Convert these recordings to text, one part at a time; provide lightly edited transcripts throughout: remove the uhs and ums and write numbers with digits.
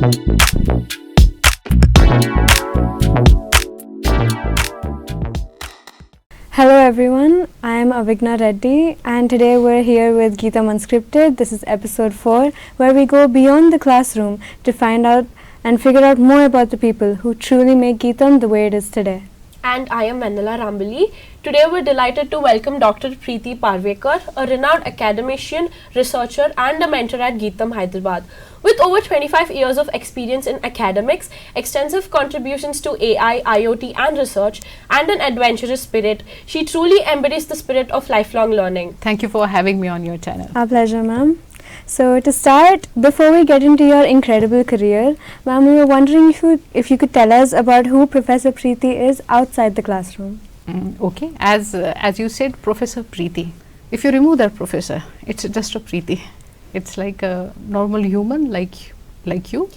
Hello everyone, I am Avigna Reddy and today we're here with GITAM Unscripted. This is episode 4 where we go beyond the classroom to find out and figure out more about the people who truly make GITAM the way it is today. And I am Vanilla Rambali. Today we're delighted to welcome Dr. Pritee Parwekar, a renowned academician, researcher and a mentor at GITAM Hyderabad. With over 25 years of experience in academics, extensive contributions to AI, IoT and research, and an adventurous spirit, she truly embodies the spirit of lifelong learning. Thank you for having me on your channel. Our pleasure, ma'am. So to start, before we get into your incredible career, ma'am, we were wondering if you could tell us about who Professor Pritee is outside the classroom. Okay, as you said, Professor Pritee. If you remove that professor, it's just a Pritee. It's like a normal human like you,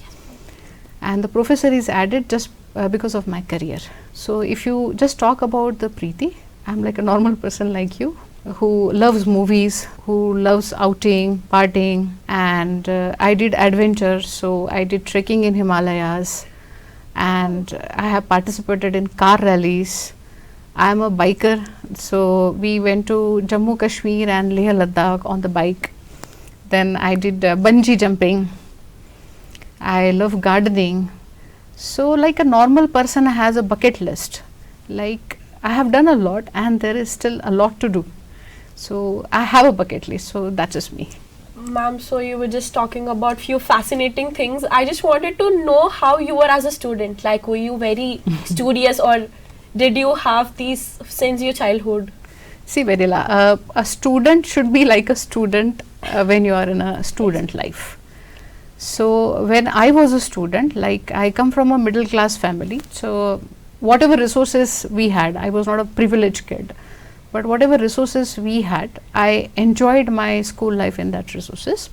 and the professor is added just because of my career. So if you just talk about the Pritee, I'm like a normal person like you, who loves movies, who loves outing, partying, and I did adventure, so I did trekking in Himalayas, and I have participated in car rallies. I am a biker, so we went to Jammu Kashmir and Leh Ladakh on the bike. Then I did bungee jumping. I love gardening. So like a normal person has a bucket list. Like I have done a lot and there is still a lot to do. So I have a bucket list, so that's just me. Ma'am, so you were just talking about few fascinating things. I just wanted to know how you were as a student. Like, were you very studious or did you have these since your childhood? See, Vanilla, a student should be like a student when you are in a student life. So when I was a student, like I come from a middle class family, so whatever resources we had, I was not a privileged kid, but whatever resources we had, I enjoyed my school life in that resources.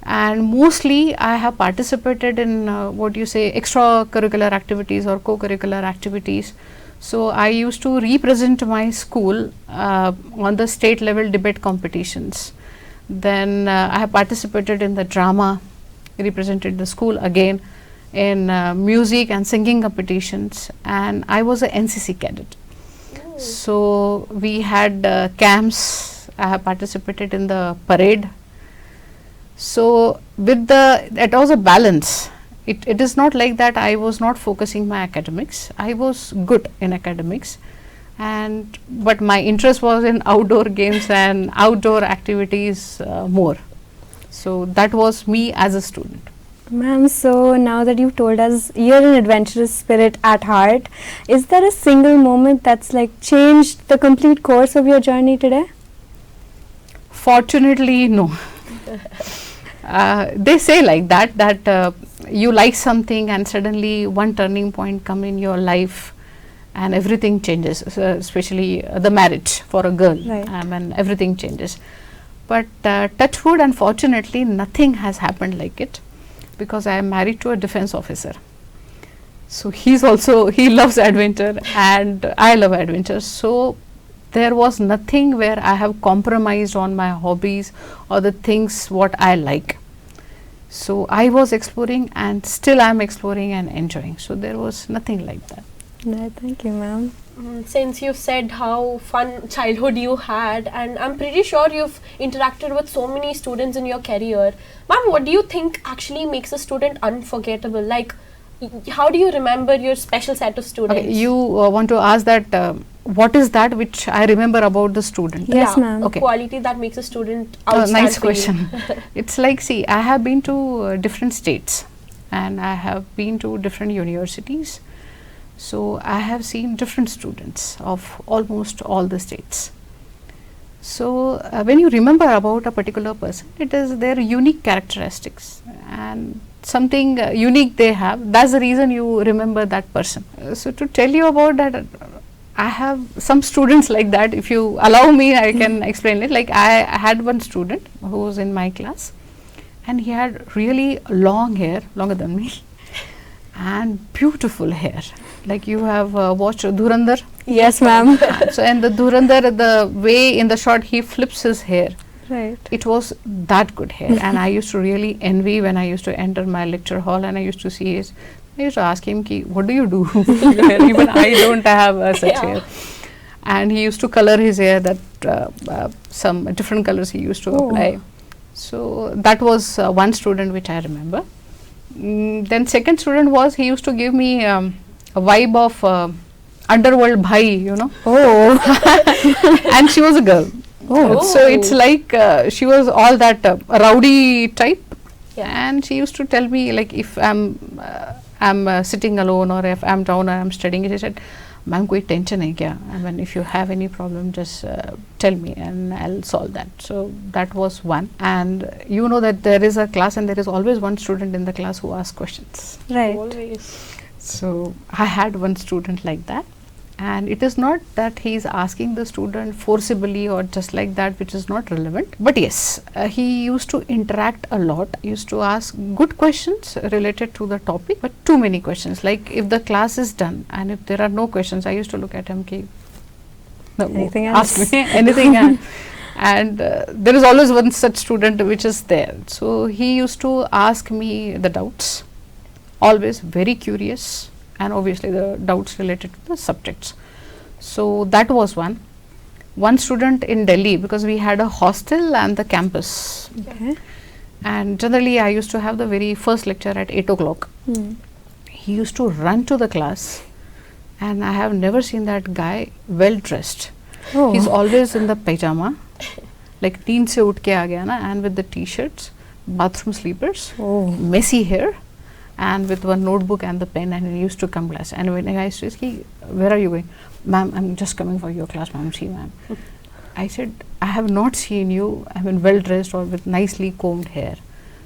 And mostly I have participated in extracurricular activities or co-curricular activities. So I used to represent my school on the state level debate competitions. Then I have participated in the drama, represented the school again in music and singing competitions, and I was a NCC cadet. So we had camps. I have participated in the parade. So it was a balance. It is not like that I was not focusing my academics. I was good in academics, but my interest was in outdoor games and outdoor activities more. So that was me as a student. Ma'am, so now that you've told us you're an adventurous spirit at heart, is there a single moment that's like changed the complete course of your journey today? Fortunately, no. They say like that you like something and suddenly one turning point come in your life and everything changes, especially the marriage for a girl, right. And everything changes. But touch wood, unfortunately nothing has happened like it, because I am married to a defense officer. So he loves adventure and I love adventure. So there was nothing where I have compromised on my hobbies or the things what I like. So I was exploring and still I am exploring and enjoying. So there was nothing like that. No, thank you, ma'am. Since you've said how fun childhood you had, and I'm pretty sure you've interacted with so many students in your career, ma'am, what do you think actually makes a student unforgettable? Like, how do you remember your special set of students? Okay, you want to ask that what is that which I remember about the student? Yes, ma'am. Okay. Quality that makes a student outstanding. Nice question. It's like, see, I have been to different states and I have been to different universities. So I have seen different students of almost all the states. So when you remember about a particular person, it is their unique characteristics and something unique they have. That's the reason you remember that person. So to tell you about that, I have some students like that. If you allow me, I can explain it. Like I had one student who was in my class and he had really long hair, longer than me, and beautiful hair. Like you have watched Dhurandhar? Yes, ma'am. So in the Dhurandhar, the way in the shot he flips his hair. Right. It was that good hair, and I used to really envy when I used to enter my lecture hall and I used to see his. I used to ask him, Ki, what do you do? Even I don't have such hair. And he used to color his hair that some different colors he used to apply. So that was one student which I remember. Then second student was, he used to give me a vibe of underworld bhai, you know. And she was a girl. So it's like she was all that rowdy type. And she used to tell me, like, if I'm sitting alone or if I'm down or I'm studying, she said, ma'am, koi tension hai kya? I mean, if you have any problem, just tell me and I'll solve that. So that was one. And you know that there is a class and there is always one student in the class who asks questions. Right. Always. So I had one student like that. And it is not that he is asking the student forcibly or just like that, which is not relevant. But yes, he used to interact a lot. He used to ask good questions related to the topic, but too many questions. Like if the class is done and if there are no questions, I used to look at him, no, anything ask else? me anything else. And there is always one such student which is there. So he used to ask me the doubts, always very curious. And obviously the doubts related to the subjects. So that was one. One student in Delhi, because we had a hostel and the campus. Okay. And generally I used to have the very first lecture at 8 o'clock. He used to run to the class, and I have never seen that guy well dressed. He's always in the pajama, like teen se ut ke aa gaya na, and with the t-shirts, bathroom sleepers, messy hair, and with one notebook and the pen, and he used to come class. And when I used to say, where are you going? Ma'am, I'm just coming for your class, ma'am. See, ma'am. I said, I have not seen you, I mean, well dressed or with nicely combed hair.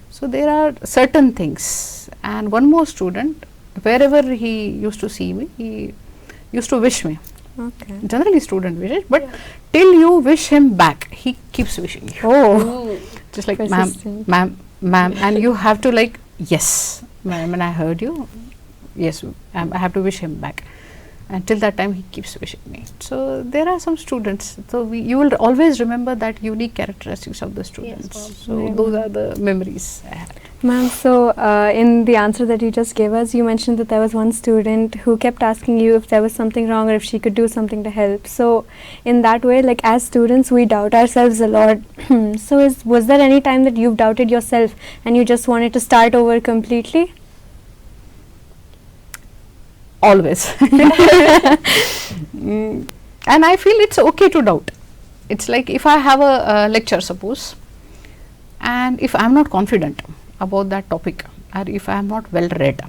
So there are certain things. And one more student, wherever he used to see me, he used to wish me. Okay. Generally student wishes, but till you wish him back, he keeps wishing you. Just like, ma'am, and you have to like, yes, ma'am, and I heard you, yes, I have to wish him back. And till that time he keeps wishing me. So there are some students, so you will always remember that unique characteristics of the students. So those are the memories I had. Ma'am, so in the answer that you just gave us, you mentioned that there was one student who kept asking you if there was something wrong or if she could do something to help. So in that way, like as students, we doubt ourselves a lot. So was there any time that you've doubted yourself and you just wanted to start over completely? Always. And I feel it's okay to doubt. It's like if I have a lecture, suppose, and if I'm not confident about that topic, or if I'm not well read,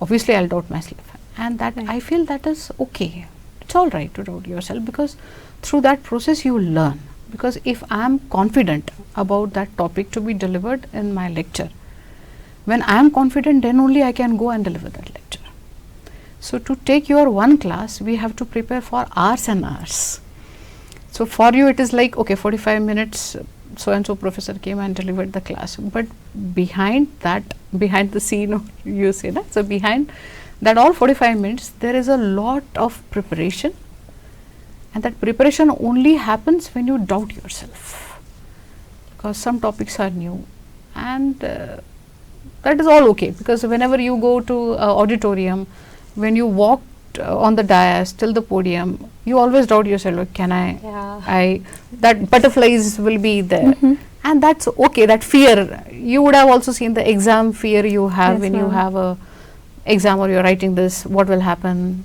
obviously I'll doubt myself. And that I feel that is okay. It's all right to doubt yourself, because through that process you learn. Because if I'm confident about that topic to be delivered in my lecture, when I'm confident, then only I can go and deliver that lecture. So to take your one class, we have to prepare for hours and hours. So for you it is like, okay, 45 minutes, so and so professor came and delivered the class. But behind that, behind the scene, you say that, so behind that all 45 minutes, there is a lot of preparation. And that preparation only happens when you doubt yourself. Because some topics are new. And that is all okay, because whenever you go to auditorium, when you walk on the dais till the podium, you always doubt yourself, like, can I, that butterflies will be there. And that's okay, that fear. You would have also seen the exam fear you have when you have a exam or you're writing this, what will happen.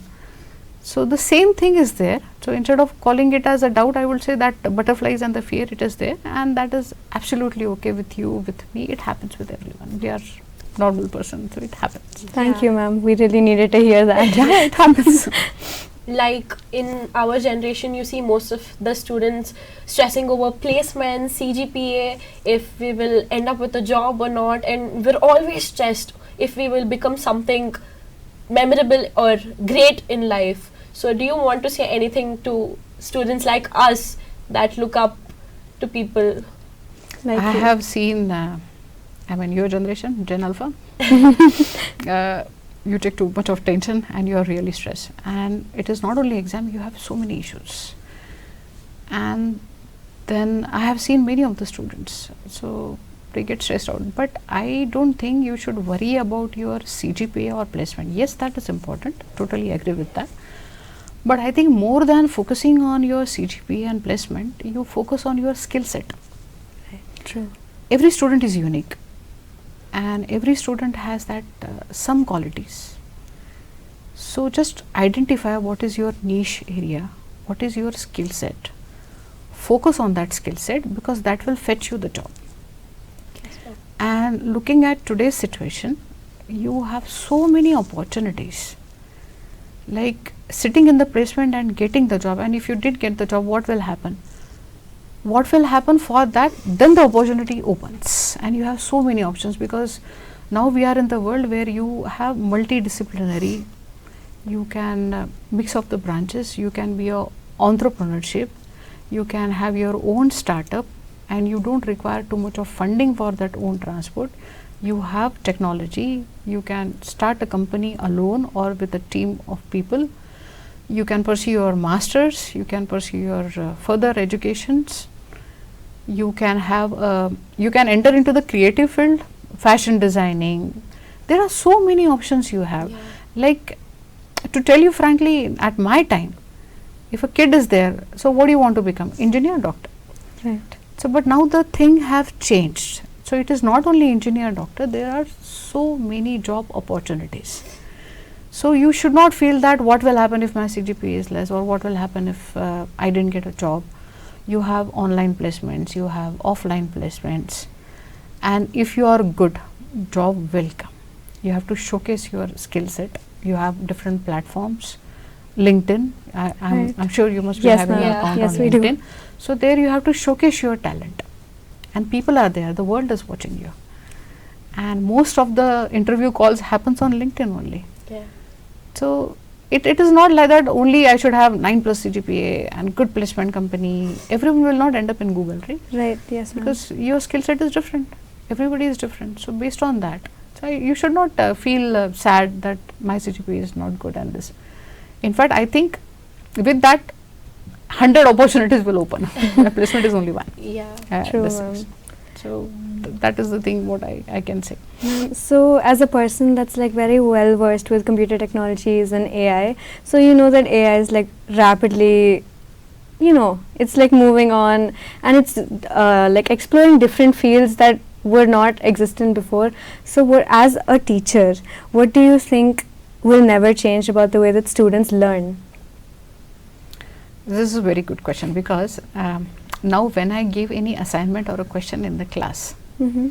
So the same thing is there. So instead of calling it as a doubt, I would say that butterflies and the fear, it is there, and that is absolutely okay with you, with me. It happens with everyone. We are normal person, so it happens. Thank you, ma'am. We really needed to hear that. Yeah, it happens. Like in our generation, you see most of the students stressing over placements, CGPA, if we will end up with a job or not, and we're always stressed if we will become something memorable or great in life. So do you want to say anything to students like us that look up to people Like I you? have seen, I mean, your generation, Gen Alpha, you take too much of tension and you are really stressed. And it is not only exam, you have so many issues. And then I have seen many of the students, so they get stressed out. But I don't think you should worry about your CGPA or placement. Yes, that is important, totally agree with that. But I think more than focusing on your CGPA and placement, you focus on your skill set. True. Every student is unique, and every student has that some qualities. So just identify what is your niche area, what is your skill set. Focus on that skill set, because that will fetch you the job. And looking at today's situation, you have so many opportunities. Like sitting in the placement and getting the job, and if you did get the job, what will happen? What will happen for that? Then the opportunity opens, and you have so many options, because now we are in the world where you have multidisciplinary. You can mix up the branches, you can be a entrepreneurship, you can have your own startup, and you don't require too much of funding for that own transport. You have technology, you can start a company alone or with a team of people. You can pursue your masters, you can pursue your further educations. You can have you can enter into the creative field, fashion designing. There are so many options you have. Yeah. Like, to tell you frankly, at my time, if a kid is there, so what do you want to become? Engineer, doctor. Right. So, but now the thing have changed. So, it is not only engineer, doctor, there are so many job opportunities. So, you should not feel that what will happen if my CGPA is less, or what will happen if I didn't get a job. You have online placements, you have offline placements, and if you are good, job will come. You have to showcase your skill set. You have different platforms. LinkedIn, I'm sure you must be Yes, having an ma'am. account Yes, on we do. LinkedIn. So there you have to showcase your talent, and people are there, the world is watching you, and most of the interview calls happens on LinkedIn only. Yeah. So it is not like that only I should have 9+ CGPA and good placement company. Everyone will not end up in Google, right? Right. Yes, ma'am. Because your skill set is different, everybody is different. So based on that, so you should not feel sad that my CGPA is not good and this. In fact, I think with that 100 opportunities will open. My placement is only one. Yeah. True, this ma'am. is. So that is the thing what I can say. So as a person that's like very well versed with computer technologies and AI, so you know that AI is like rapidly, you know, it's like moving on, and it's like exploring different fields that were not existent before. So as a teacher, what do you think will never change about the way that students learn? This is a very good question, because now when I give any assignment or a question in the class, Mm-hmm.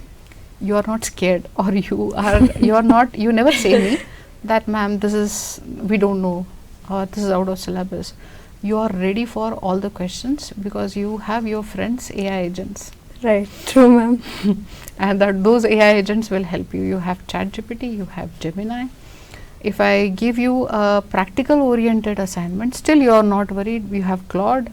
you are not scared, or you never say me that ma'am this is we don't know, or this is out of syllabus. You are ready for all the questions, because you have your friends AI agents, Right. True, ma'am. and that those AI agents will help you. You have ChatGPT, you have Gemini. If I give you a practical oriented assignment, still you are not worried, you have Claude.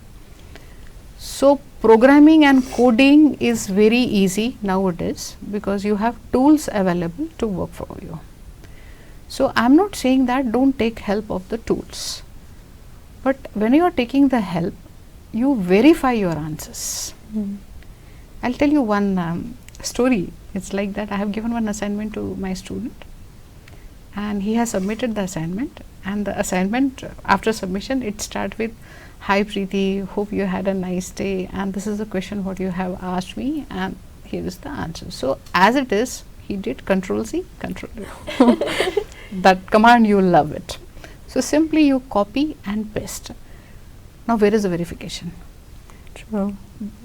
So programming and coding is very easy nowadays, because you have tools available to work for you. So I am not saying that don't take help of the tools, but when you are taking the help, you verify your answers. Mm. I'll tell you one story. It's like that I have given one assignment to my student, and he has submitted the assignment, and the assignment after submission it starts with, "Hi Preeti, hope you had a nice day, and this is the question what you have asked me, and here is the answer." So as it is, he did Control-C, Control-V. That command, you love it. So simply you copy and paste. Now where is the verification? True.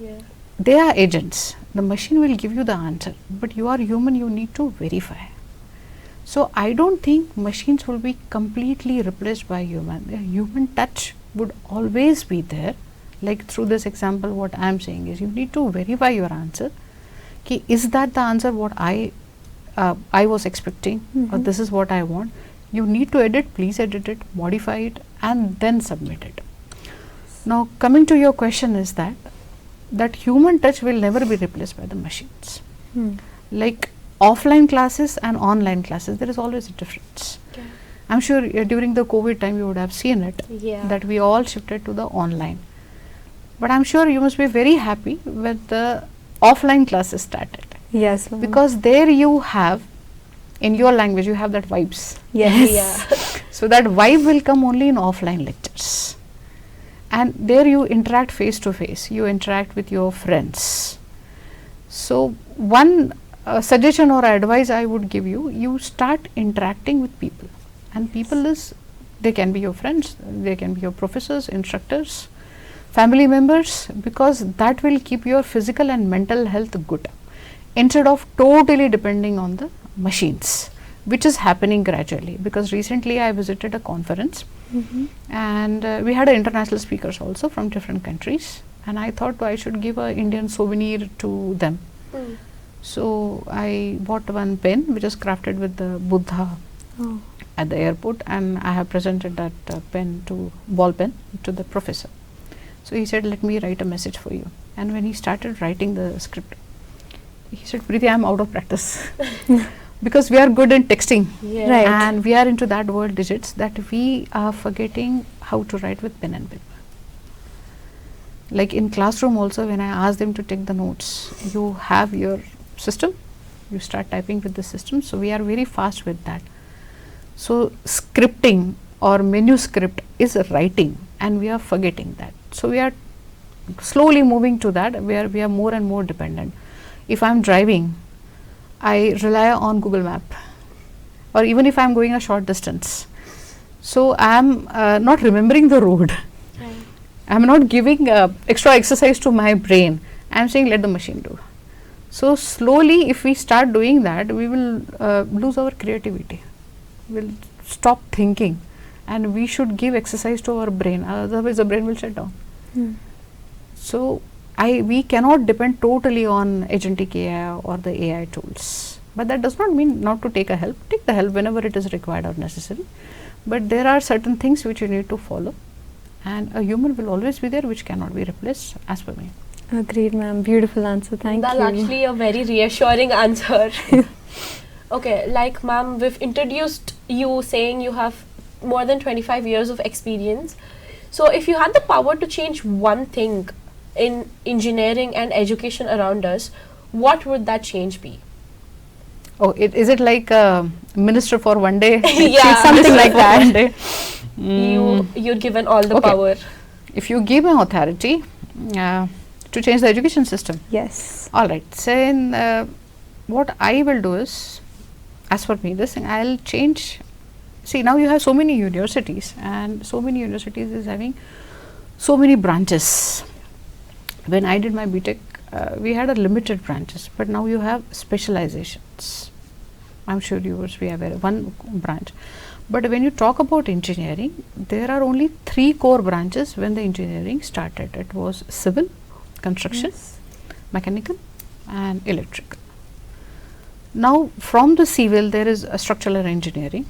Yeah. They are agents. The machine will give you the answer, but you are human, you need to verify. So I don't think machines will be completely replaced by human. The human touch would always be there. Like through this example, what I am saying is you need to verify your answer. Okay, is that the answer what I was expecting, or this is what I want? You need to edit, please edit it, modify it, and then submit it. Now coming to your question is that human touch will never be replaced by the machines. Like offline classes and online classes, there is always a difference. Okay. I'm sure during the COVID time you would have seen it, Yeah. that we all shifted to the online. But I'm sure you must be very happy when the offline classes started, Yes, ma'am. because there you have, in your language, you have that vibes. yes. Yeah. So that vibe will come only in offline lectures. And there you interact face to face, you interact with your friends. So one suggestion or advice I would give you, you start interacting with people. And people is, they can be your friends, they can be your professors, instructors, family members, because that will keep your physical and mental health good, instead of totally depending on the machines, which is happening gradually. Because recently I visited a conference, and we had international speakers also from different countries, and I thought I should give a Indian souvenir to them. So I bought one pen which is crafted with the Buddha Oh. at the airport, and I have presented that ball pen to the professor. So he said, let me write a message for you. And when he started writing the script, he said, Pritee, I am out of practice. Because we are good in texting, Yeah. Right. and we are into that word digits that we are forgetting how to write with pen and paper. Like in classroom also, when I ask them to take the notes, you have your system, you start typing with the system. So we are very fast with that. So scripting or manuscript is writing, and we are forgetting that. So we are slowly moving to that, where we are more and more dependent. If I am driving, I rely on Google Map, or even if I am going a short distance. So I am not remembering the road. I am not giving extra exercise to my brain. I am saying let the machine do. So slowly, if we start doing that, we will lose our creativity. We will stop thinking, and we should give exercise to our brain, otherwise the brain will shut down. So we cannot depend totally on agentic AI or the AI tools. But that does not mean not to take a help. Take the help whenever it is required or necessary. But there are certain things which you need to follow, and a human will always be there, which cannot be replaced, as per me. Agreed, ma'am. Beautiful answer. Thank That's you. actually a very reassuring answer. Okay, like ma'am, we've introduced you saying you have more than 25 years of experience. So if you had the power to change one thing in engineering and education around us, what would that change be? Oh, is it like minister for one day? Yeah. Something like that. One day. You're given all the Okay. power. If you give an authority to change the education system, Yes. all right. So what I will do is, as for me, this thing I'll change. See, now you have so many universities, and so many universities is having so many branches. When I did my BTech, we had a limited branches, but now you have specializations. I'm sure you would be aware of one branch. But when you talk about engineering, there are only 3 core branches when the engineering started. It was civil, construction, mechanical, and electrical. Now from the civil there is a structural engineering.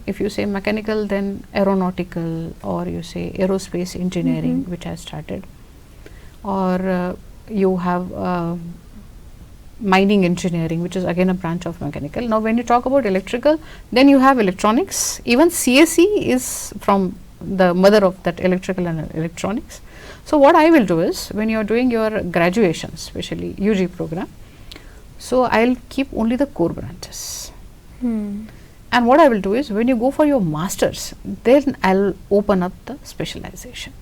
If you say mechanical, then aeronautical, or you say aerospace engineering, which has started, or you have mining engineering, which is again a branch of mechanical. Now when you talk about electrical, then you have electronics. Even CSE is from the mother of that electrical and electronics. So what I will do is, when you are doing your graduation, especially UG program, so I will keep only the core branches. And what I will do is, when you go for your masters, then I will open up the specialization,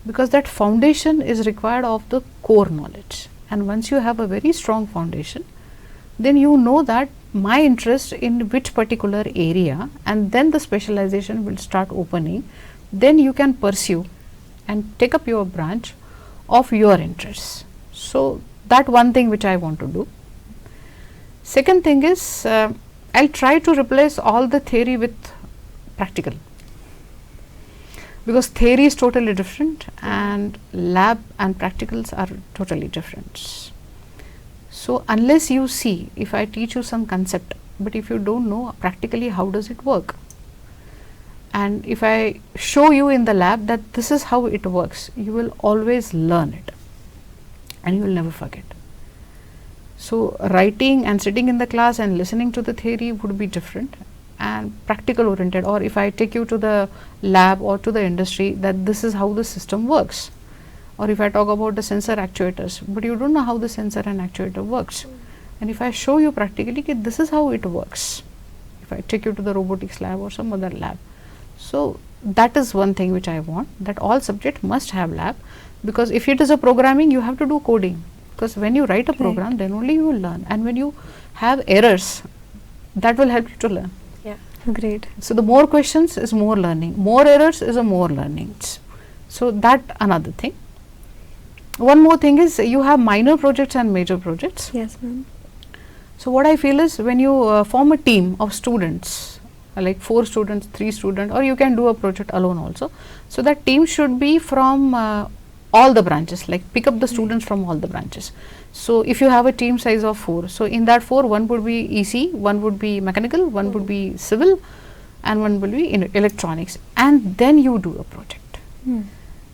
because that foundation is required of the core knowledge. And once you have a very strong foundation, then you know that my interest in which particular area, and then the specialization will start opening. Then you can pursue and take up your branch of your interests. So that one thing which I want to do. Second thing is, I'll try to replace all the theory with practical, because theory is totally different and lab and practicals are totally different. So unless you see, if I teach you some concept, but if you don't know practically how does it work, and if I show you in the lab that this is how it works, you will always learn it and you will never forget. So writing and sitting in the class and listening to the theory would be different and practical oriented. Or if I take you to the lab or to the industry, that this is how the system works, Or if I talk about the sensor actuators, but you don't know how the sensor and actuator works. And if I show you practically, okay, this is how it works. If I take you to the robotics lab or some other lab. So that is one thing which I want, that all subject must have lab, because if it is a programming, you have to do coding, because when you write a program, then only you will learn, and when you have errors, that will help you to learn. Yeah. Great. So the more questions is more learning, more errors is a more learning. So that another thing. One more thing is you have minor projects and major projects. Yes, ma'am. So what I feel is when you form a team of students, like 4 students, 3 students, or you can do a project alone also. So that team should be from all the branches, like pick up the students from all the branches. So if you have a team size of 4, so in that 4, one would be EC, one would be mechanical, one would be civil, and one will be in electronics, and then you do a project.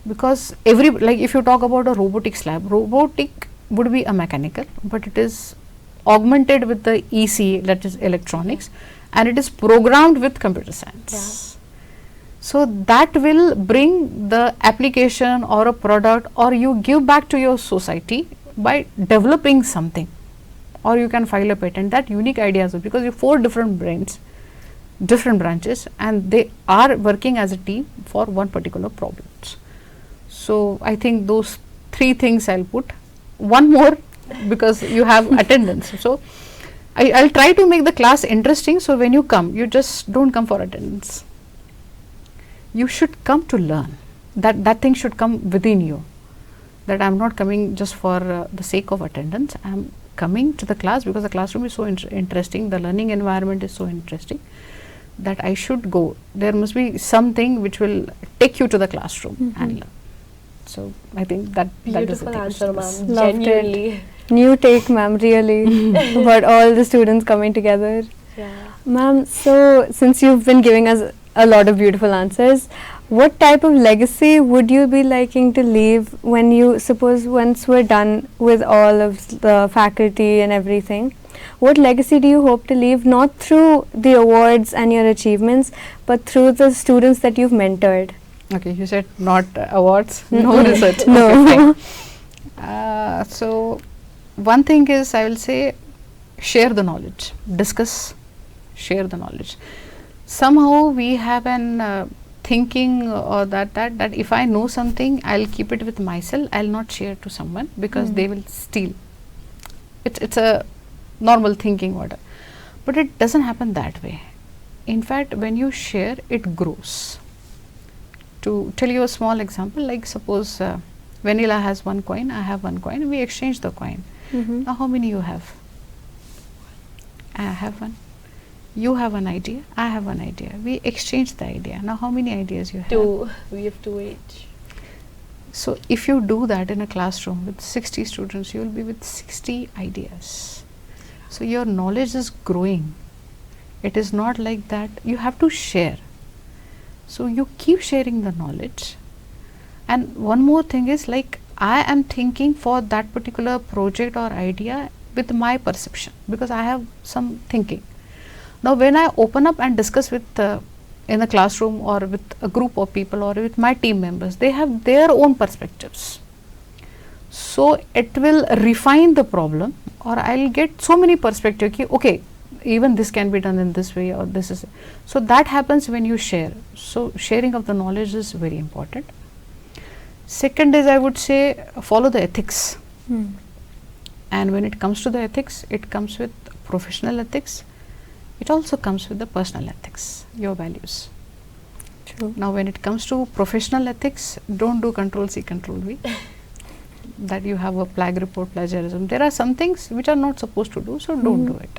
Because like if you talk about a robotics lab, robotic would be a mechanical, but it is augmented with the EC, that is electronics, and it is programmed with computer science. So that will bring the application or a product, or you give back to your society by developing something, or you can file a patent. That unique ideas, because you have 4 different brains, different branches, and they are working as a team for one particular problem. So I think those 3 things I'll put. One more, because you have attendance. So I'll try to make the class interesting, so when you come, you just don't come for attendance. You should come to learn. That thing should come within you. That I'm not coming just for the sake of attendance. I'm coming to the class because the classroom is so interesting, the learning environment is so interesting, that I should go. There must be something which will take you to the classroom and learn. So I think that is the Beautiful thing. answer, ma'am. Loved Genuinely. New take, ma'am, really, about all the students coming together. Yeah. Ma'am, so since you've been giving us a lot of beautiful answers, what type of legacy would you be liking to leave when you, suppose once we're done with all of the faculty and everything, what legacy do you hope to leave, not through the awards and your achievements, but through the students that you've mentored? Okay, you said not awards, no research. No. Okay, fine. So one thing is, I will say, share the knowledge, discuss, share the knowledge. Somehow we have an thinking or that if I know something, I'll keep it with myself, I'll not share to someone, because they will steal. It's a normal thinking order, but it doesn't happen that way. In fact, when you share, it grows. To tell you a small example, like suppose Vanilla has 1 coin, I have 1 coin, we exchange the coin. Now how many you have? I have 1. You have an idea, I have an idea. We exchange the idea. Now how many ideas you have? 2. We have 2 each. So if you do that in a classroom with 60 students, you will be with 60 ideas. So your knowledge is growing. It is not like that. You have to share. So you keep sharing the knowledge. And one more thing is, like, I am thinking for that particular project or idea with my perception, because I have some thinking. Now when I open up and discuss with in a classroom or with a group of people or with my team members, they have their own perspectives. So it will refine the problem, or I'll get so many perspectives. Okay, even this can be done in this way, or this is. So that happens when you share. So sharing of the knowledge is very important. Second is, I would say, follow the ethics. And when it comes to the ethics, it comes with professional ethics. It also comes with the personal ethics, your values. True. Now when it comes to professional ethics, don't do Control C, Control V. That you have a plague report, plagiarism. There are some things which are not supposed to do, so don't do it.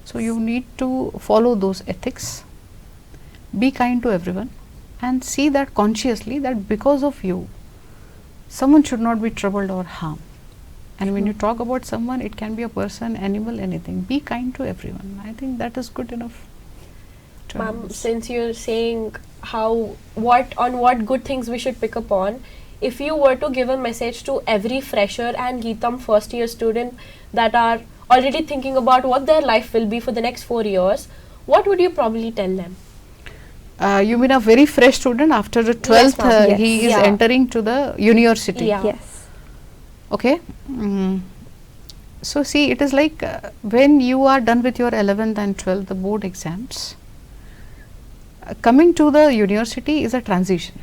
So you need to follow those ethics. Be kind to everyone, and see that consciously, that because of you, someone should not be troubled or harmed. And when you talk about someone, it can be a person, animal, anything. Be kind to everyone. I think that is good enough. Ma'am, since you're saying what good things we should pick up on, if you were to give a message to every fresher and GITAM first year student that are already thinking about what their life will be for the next 4 years, what would you probably tell them? You mean a very fresh student after the 12th, ma'am. Yes. he is Yeah. entering to the university. Yeah. Yes. Okay. So see, it is like when you are done with your 11th and 12th, the board exams, coming to the university is a transition.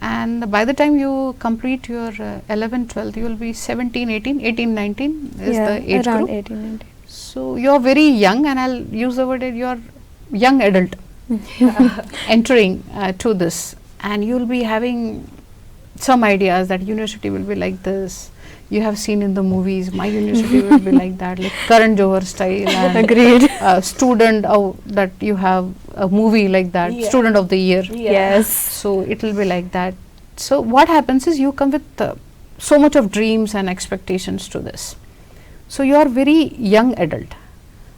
And by the time you complete your 11th, 12th, you will be 17, 18, 18, 19 is Yeah, the age around group. 18, 19. So you are very young, and I'll use the word that you are young adult entering to this, and you will be having some ideas that university will be like this. You have seen in the movies, my university will be like that, like Karan Johar style. And Agreed. student that you have a movie like that, Yeah. student of the year. Yeah. Yes. So it will be like that. So what happens is you come with so much of dreams and expectations to this. So you are very young adult.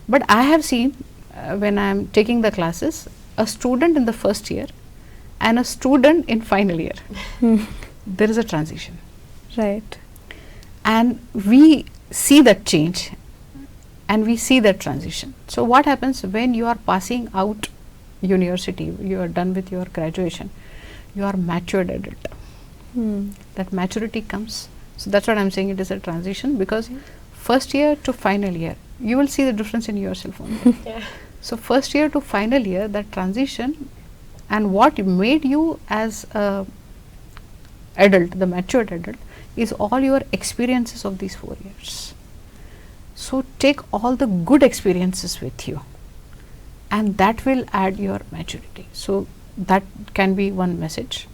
But I have seen when I am taking the classes, a student in the first year and a student in final year. There is a transition. Right. And we see that change and we see that transition. So what happens when you are passing out university, you are done with your graduation, you are matured adult. That maturity comes. So that's what I'm saying, it is a transition, because first year to final year, you will see the difference in yourself only. Yeah. So first year to final year, that transition and what made you as a adult, the matured adult, is all your experiences of these 4 years. So take all the good experiences with you, and that will add your maturity. So that can be one message.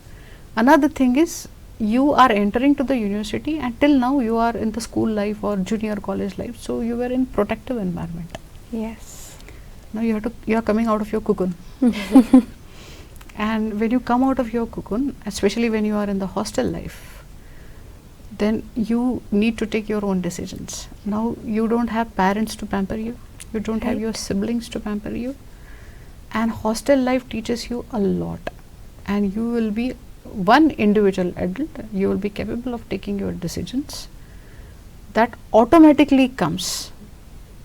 Another thing is, you are entering to the university, and till now you are in the school life or junior college life, so you were in protective environment. Yes. Now you are coming out of your cocoon. And when you come out of your cocoon, especially when you are in the hostel life, then you need to take your own decisions. Now you don't have parents to pamper you, you don't have your siblings to pamper you, and hostel life teaches you a lot, and you will be one individual adult, you will be capable of taking your decisions. That automatically comes.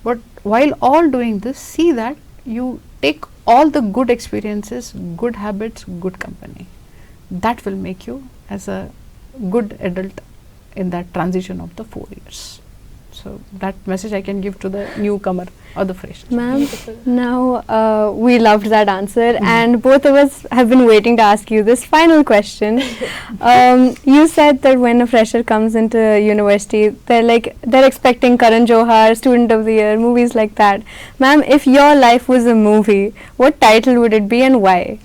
But while all doing this, see that you take all the good experiences, good habits, good company. That will make you as a good adult in that transition of the 4 years. So that message I can give to the newcomer or the fresh. Ma'am, Beautiful. now we loved that answer, and both of us have been waiting to ask you this final question. You said that when a fresher comes into university, they're expecting Karan Johar, Student of the Year, movies like that. Ma'am, if your life was a movie, what title would it be and why?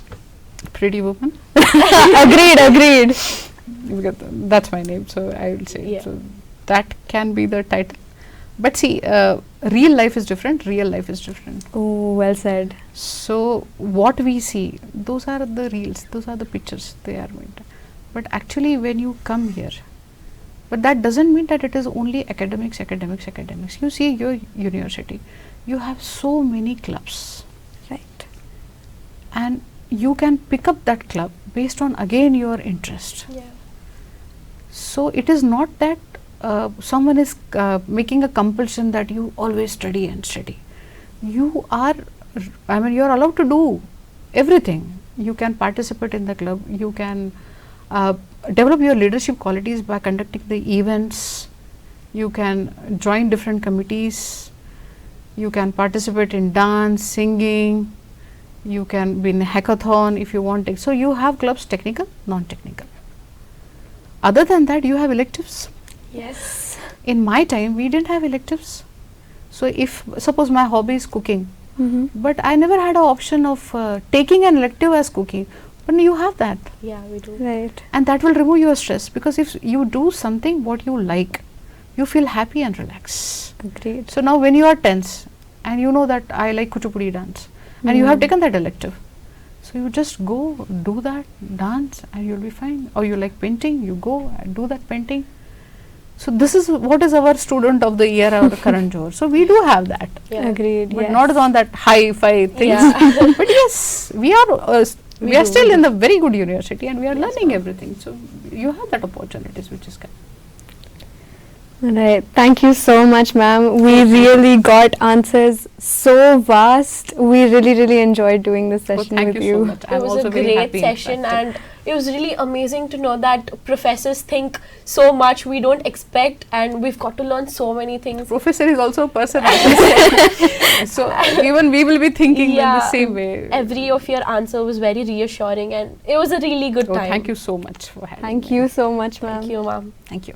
Pretty Woman. Agreed. Because that's my name, so I will say. Yeah. So that can be the title. But see, real life is different. Real life is different. Oh, well said. So what we see, those are the reels, those are the pictures they are made. But actually, when you come here, but that doesn't mean that it is only academics. You see your university, you have so many clubs, Right. and you can pick up that club based on again your interest. Yeah. So it is not that someone is making a compulsion that you always study and study. You are, you are allowed to do everything. You can participate in the club. You can develop your leadership qualities by conducting the events. You can join different committees. You can participate in dance, singing. You can be in a hackathon if you want. So you have clubs, technical, non-technical. Other than that, you have electives. Yes. In my time, we didn't have electives. So if suppose my hobby is cooking, but I never had an option of taking an elective as cooking, but you have that, Yeah, we do. Right. and that will remove your stress, because if you do something what you like, you feel happy and relaxed. Agreed. So now when you are tense and you know that I like Kuchipudi dance, and you have taken that elective, so you just go do that dance and you'll be fine. Or you like painting, you go and do that painting. So this is what is our student of the year, our Karan Johar. So we do have that, Yeah. Agreed. but yes. not on that high-fi things. Yeah. But yes, we are We do, still we in do. the very good university, and we are Yes, learning ma'am. everything. So you have that opportunities which is coming. Right. Thank you so much, ma'am. We really got answers so vast. We really enjoyed doing this Well, session thank with you so you. much. It I'm was also a very great happy session, interacted. and it was really amazing to know that professors think so much we don't expect, and we've got to learn so many things. Professor is also a person. as I said. So even we will be thinking in the same way. Every of your answer was very reassuring, and it was a really good Oh, time. thank you so much for having Thank me. you so much, ma'am. Thank you, ma'am. Thank you.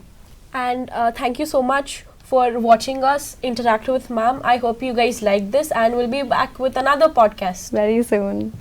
And thank you so much for watching us interact with ma'am. I hope you guys liked this, and we'll be back with another podcast. Very soon.